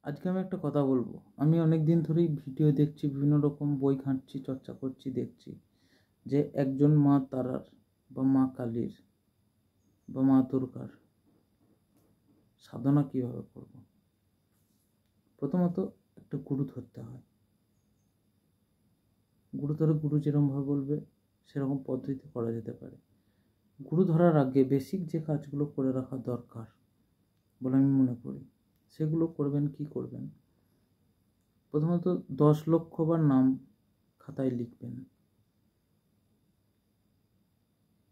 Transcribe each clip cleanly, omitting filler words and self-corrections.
আজকে আমি একটা কথা বলবো। আমি অনেক দিন ধরেই ভিডিও দেখছি, বিভিন্ন রকম বই ঘাঁটছি, চর্চা করছি, দেখছি যে একজন মা তারার বা মা কালীর বা মা দুর্গার সাধনা কীভাবে করব। প্রথমত একটা গুরু ধরতে হয়। গুরু ধরে গুরু যেরকমভাবে বলবে সেরকম পদ্ধতিতে করা যেতে পারে। গুরু ধরার আগে বেসিক যে কাজগুলো করে রাখা দরকার বলে আমি মনে করি, সেগুলো করবেন। কি করবেন? প্রথমত 10 লক্ষবার নাম খাতায় লিখবেন।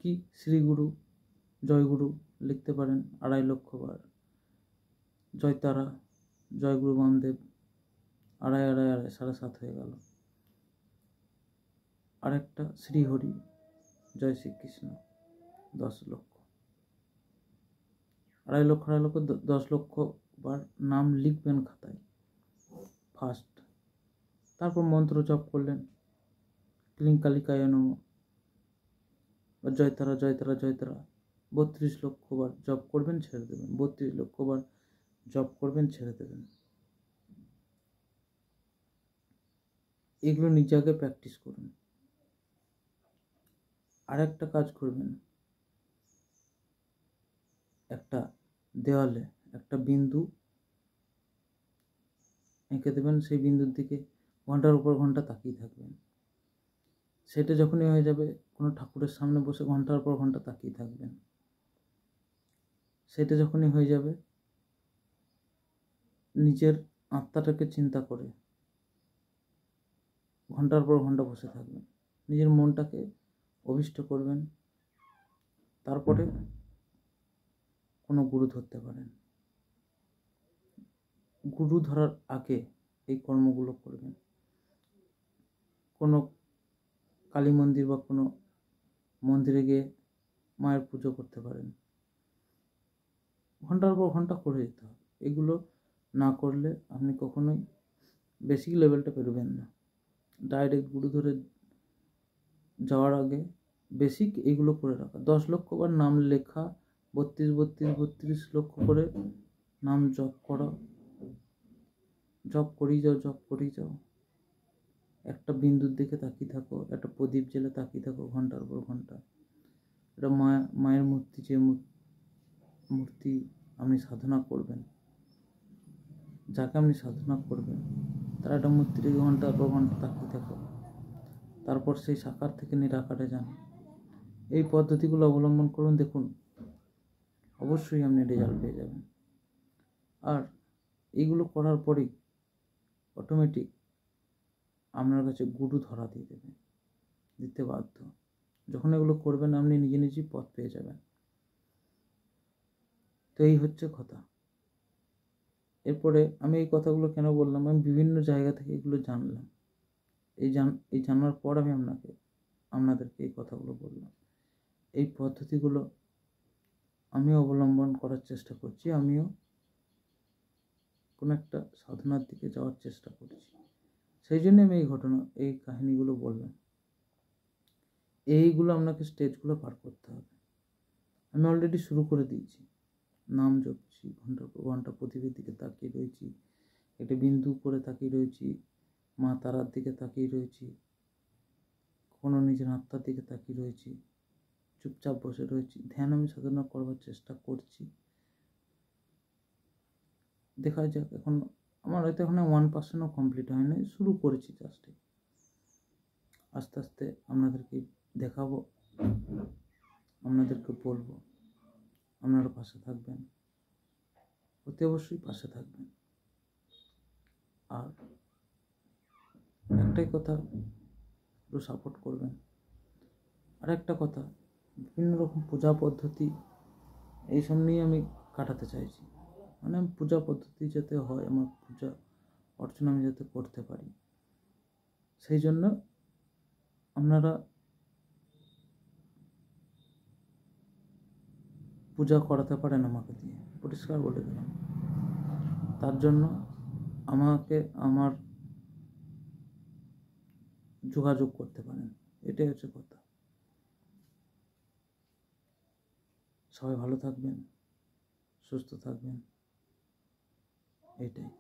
কি শ্রীগুরু, জয়গুরু লিখতে পারেন 2.5 লক্ষবার। জয়তারা, জয়গুরু বামদেব, 2.5 7.5 হয়ে গেল। আরেকটা শ্রীহরি, জয় শ্রীকৃষ্ণ, 10 লক্ষ। 2.5 লক্ষ 10 লক্ষবার নাম লিখবেন খাতায় ফার্স্ট। তারপর মন্ত্র জপ করলেন, ক্লিং কালিকায় নমঃ বা জয়তারা জয়তারা জয়তারা 32 লক্ষবার জপ করবেন, ছেড়ে দেবেন। 32 লক্ষবার জপ করবেন, ছেড়ে দেবেন। এগুলো নিজে আগে প্র্যাকটিস করুন। আর একটা কাজ করবেন, একটা দেওয়ালে একটা বিন্দু এঁকে দেবেন। সেই বিন্দুর দিকে ঘন্টার উপর ঘন্টা তাকিয়ে থাকবেন। সেটা যখনই হয়ে যাবে, কোনো ঠাকুরের সামনে বসে ঘন্টার পর ঘন্টা তাকিয়ে থাকবেন। সেটা যখনই হয়ে যাবে, নিজের আত্মাটাকে চিন্তা করে ঘন্টার পর ঘন্টা বসে থাকবেন। নিজের মনটাকে অভিষ্ট করবেন। তারপরে কোনো গুরু ধরতে পারেন। গুরু ধরার আগে এই কর্মগুলো করবেন। কোনো কালী মন্দির বা কোনো মন্দিরে গিয়ে মায়ের পুজো করতে পারেন। ঘন্টার পর ঘন্টা করে যেতে হবে। এগুলো না করলে আপনি কখনোই বেসিক লেভেলটা পেরোবেন না। ডাইরেক্ট গুরু ধরে যাওয়ার আগে বেসিক এইগুলো করে রাখা। 10 লক্ষবার নাম লেখা, 32 লক্ষ করে নাম জপ করা। জপ করেই যাও, জপ করেই যাও। একটা বিন্দুর দিকে তাকিয়ে থাকো, একটা প্রদীপ জেলে তাকিয়ে থাকো ঘন্টার পর ঘন্টা। এটা মায়ের মূর্তি, যে মূর্তি আপনি সাধনা করবেন, যাকে আপনি সাধনা করবেন, তার একটা মূর্তির ঘন্টার পর ঘন্টা তাকিয়ে থাকো। তারপর সেই সাকার থেকে নিরাকারে যান। এই পদ্ধতিগুলো অবলম্বন করুন, দেখুন অবশ্যই আপনি রেজাল্ট পেয়ে যাবেন। আর এইগুলো করার পরেই অটোমেটিক আপনার কাছে গুরু ধরা দিয়ে দেবে, দিতে বাধ্য। যখন এগুলো করবেন আপনি নিজে নিজেই পথ পেয়ে যাবেন। তো এই হচ্ছে কথা। এরপরে আমি এই কথাগুলো কেন বললাম, আমি বিভিন্ন জায়গা থেকে এগুলো জানলাম। এই জানার পর আমি আপনাদেরকে এই কথাগুলো বললাম। এই পদ্ধতিগুলো আমিও অবলম্বন করার চেষ্টা করছি। আমিও কোনো একটা সাধনার দিকে যাওয়ার চেষ্টা করছি। সেই জন্য আমি এই কাহিনীগুলো বললাম। এইগুলো আপনাকে স্টেজগুলো পার করতে হবে। আমি অলরেডি শুরু করে দিয়েছি। নাম জপছি, ঘন্টার পর ঘন্টা প্রদীপের দিকে তাকিয়ে রয়েছি, একটা বিন্দু করে তাকিয়ে রয়েছি, মা তারার দিকে তাকিয়ে রয়েছি, কোনো নিজের আত্মার দিকে তাকিয়ে রয়েছি, চুপচাপ বসে রয়েছি। ধ্যান আমি সাধনা করবার চেষ্টা করছি। দেখা যাক। এখন আমার হয়তো এখানে 1%ও কমপ্লিট হয় নাই, শুরু করেছি জাস্ট। আস্তে আস্তে আপনাদেরকে দেখাবো, আপনাদেরকে বলবো। আপনারা পাশে থাকবেন, অতি অবশ্যই পাশে থাকবেন। আর একটাই কথা, একটু সাপোর্ট করবেন। আর একটা কথা, বিভিন্ন রকম পূজা পদ্ধতি এইসব নিয়ে আমি কাটাতে চাইছি। মানে আমি পূজা পদ্ধতি যাতে হয়, আমার পূজা অর্চনা আমি যাতে করতে পারি, সেই জন্য আপনারা পূজা করাতে পারেন আমাকে দিয়ে, পরিষ্কার বলে দিলাম। তার জন্য আমাকে আমার যোগাযোগ করতে পারেন। এটাই হচ্ছে কথা। সবাই ভালো থাকবেন, সুস্থ থাকবেন, এটাই।